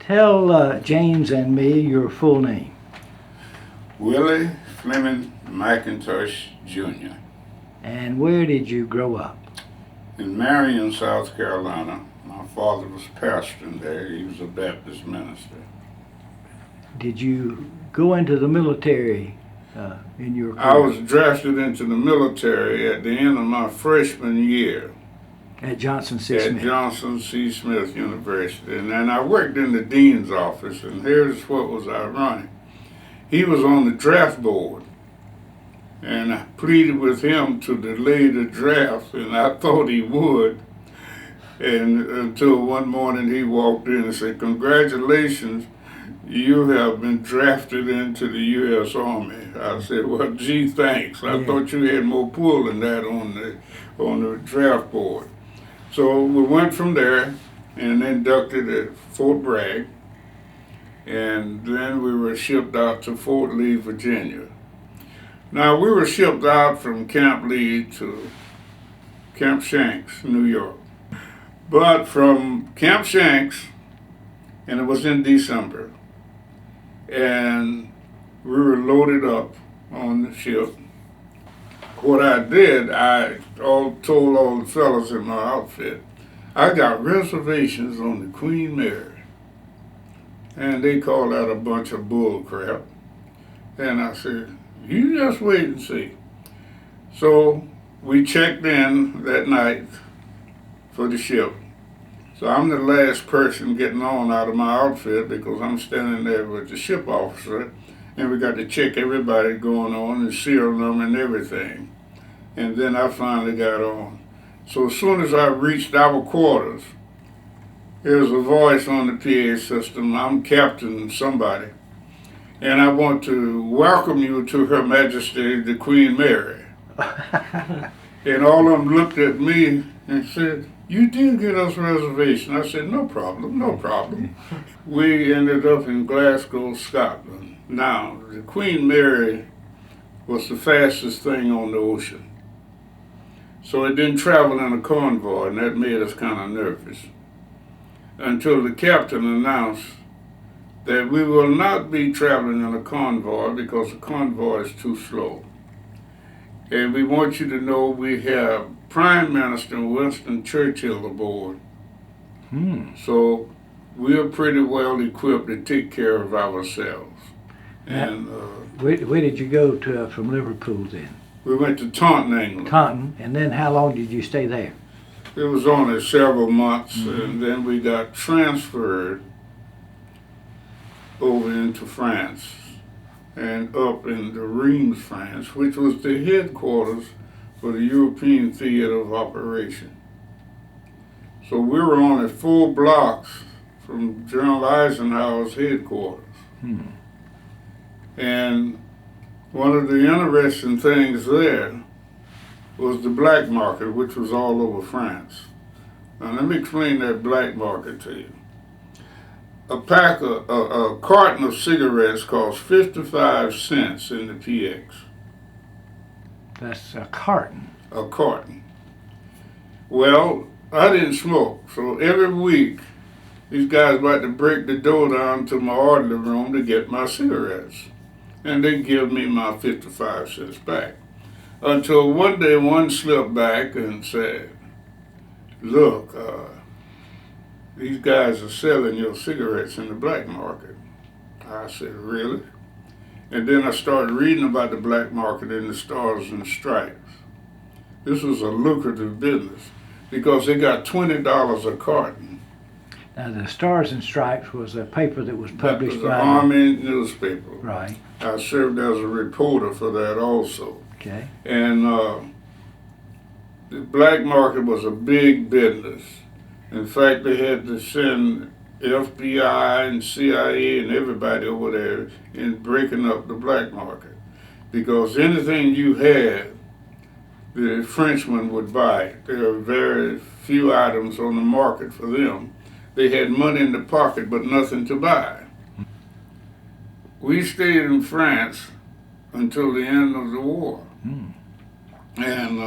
Tell James and me your full name. Willie Fleming McIntosh Jr. And where did you grow up? In Marion, South Carolina. My father was pastoring there. He was a Baptist minister. Did you go into the military in your career? I was drafted into the military at the end of my freshman year At Johnson C. at Smith. Johnson C. Smith University. And then I worked in the dean's office, and here's what was ironic. He was on the draft board, and I pleaded with him to delay the draft, and I thought he would. And until one morning he walked in and said, "Congratulations, you have been drafted into the U.S. Army." I said, "Well, gee, thanks. I thought you had more pull than that on the draft board." So we went from there and inducted at Fort Bragg, and then we were shipped out to Fort Lee, Virginia. Now, we were shipped out from Camp Lee to Camp Shanks, New York. But from Camp Shanks, and it was in December, and we were loaded up on the ship. What I did, I told all the fellas in my outfit, I got reservations on the Queen Mary. And they called that a bunch of bull crap. And I said, "You just wait and see." So we checked in that night for the ship. So I'm the last person getting on out of my outfit because I'm standing there with the ship officer, and we got to check everybody going on and seal them and everything. And then I finally got on. So as soon as I reached our quarters, there was a voice on the PA system, "I'm Captain somebody, and I want to welcome you to Her Majesty the Queen Mary." And all of them looked at me and said, "You did get us a reservation." I said, "No problem, no problem." We ended up in Glasgow, Scotland. Now, the Queen Mary was the fastest thing on the ocean. So it didn't travel in a convoy, and that made us kind of nervous. Until the captain announced that we will not be traveling in a convoy because the convoy is too slow. And we want you to know we have Prime Minister Winston Churchill aboard. So we are pretty well equipped to take care of ourselves. And Where did you go to from Liverpool then? we went to Taunton, England. Taunton. And then how long did you stay there? It was only several months, and then we got transferred over into France and up into Reims, France, which was the headquarters for the European Theater of Operation. So we were only 4 blocks from General Eisenhower's headquarters. And one of the interesting things there was the black market, which was all over France. Now let me explain that black market to you. A carton of cigarettes costs 55 cents in the PX. That's a carton. A carton. Well, I didn't smoke, so every week these guys about to break the door down to my orderly room to get my cigarettes. And they give me my 55 cents back. Until one day one slipped back and said, "Look, these guys are selling your cigarettes in the black market." I said, "Really?" And then I started reading about the black market in the Stars and Stripes. This was a lucrative business because they got $20 a carton. Now the Stars and Stripes was a paper that was That published was an by Army newspaper. Right. I served as a reporter for that also. Okay. And the black market was a big business. In fact, they had to send FBI and CIA and everybody over there in breaking up the black market. Because anything you had, the Frenchmen would buy it. There are very few items on the market for them. They had money in the pocket but nothing to buy. We stayed in France until the end of the war. And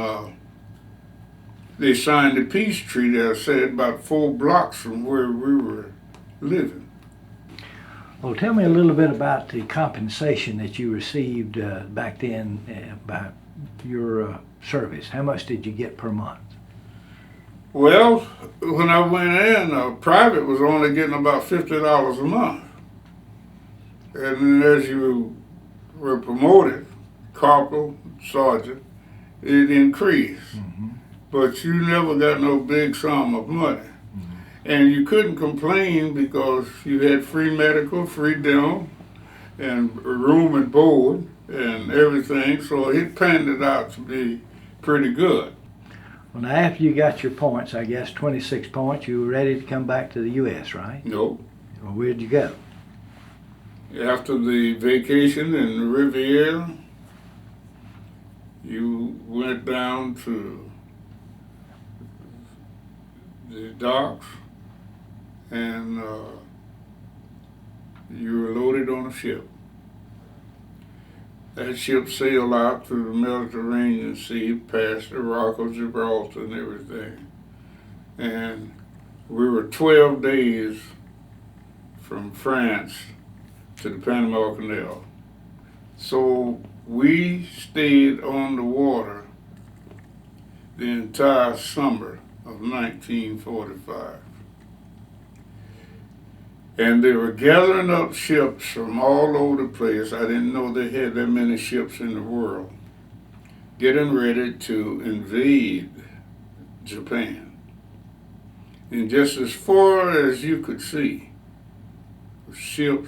they signed a peace treaty, I said, about 4 blocks from where we were living. Well, tell me a little bit about the compensation that you received back then by your service. How much did you get per month? Well, when I went in, private was only getting about $50 a month. And then as you were promoted, corporal, sergeant, it increased. Mm-hmm. But you never got no big sum of money. And you couldn't complain because you had free medical, free dental, and room and board and everything. So it panned out to be pretty good. Well, now after you got your points, I guess 26 points, you were ready to come back to the U.S., right? No. Well, where'd you go? After the vacation in the Riviera, you went down to the docks and you were loaded on a ship. That ship sailed out through the Mediterranean Sea, past the Rock of Gibraltar and everything. And we were 12 days from France to the Panama Canal. So we stayed on the water the entire summer of 1945. And they were gathering up ships from all over the place. I didn't know they had that many ships in the world, getting ready to invade Japan. And just as far as you could see, ship.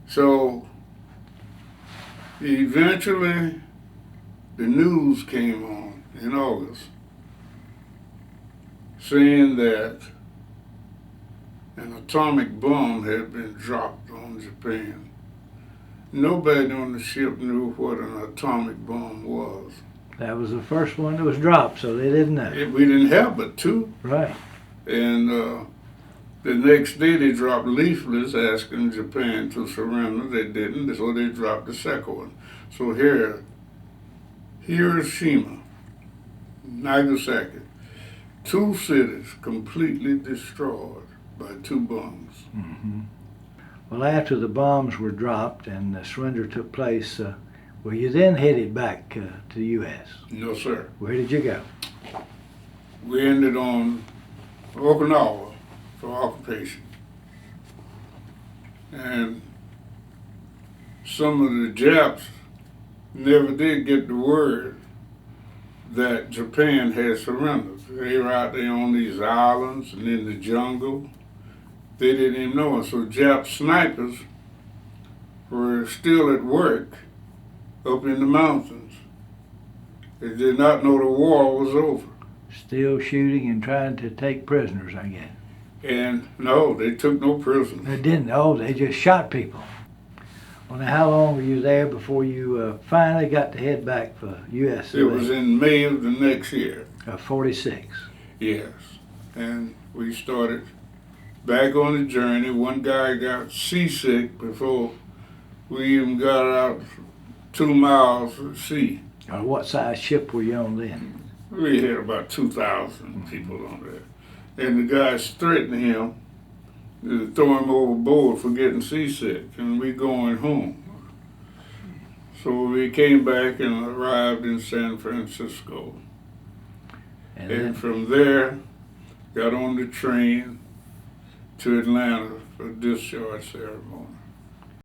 So eventually the news came on in August saying that an atomic bomb had been dropped on Japan. Nobody on the ship knew what an atomic bomb was. That was the first one that was dropped, so they didn't know. We didn't have but two. Right. And the next day they dropped leaflets asking Japan to surrender. They didn't, so they dropped the second one. So here, Hiroshima, Nagasaki, two cities completely destroyed by two bombs. Mm-hmm. Well, after the bombs were dropped and the surrender took place, well, you then headed back to the U.S. No, sir. Where did you go? We ended on Okinawa for occupation. And some of the Japs never did get the word that Japan had surrendered. They were out there on these islands and in the jungle. They didn't even know it. So Jap snipers were still at work up in the mountains. They did not know the war was over. Still shooting and trying to take prisoners, I guess. And no, they took no prisoners. They didn't. Oh, they just shot people. Well, now how long were you there before you finally got to head back for U.S.? It was in May of the next year. 46. Yes. And we started back on the journey. One guy got seasick before we even got out 2 miles of sea. What size ship were you on then? We had about 2,000 people on there. And the guys threatened him to throw him overboard for getting seasick, and we going home. So we came back and arrived in San Francisco. And from there, got on the train to Atlanta for discharge ceremony.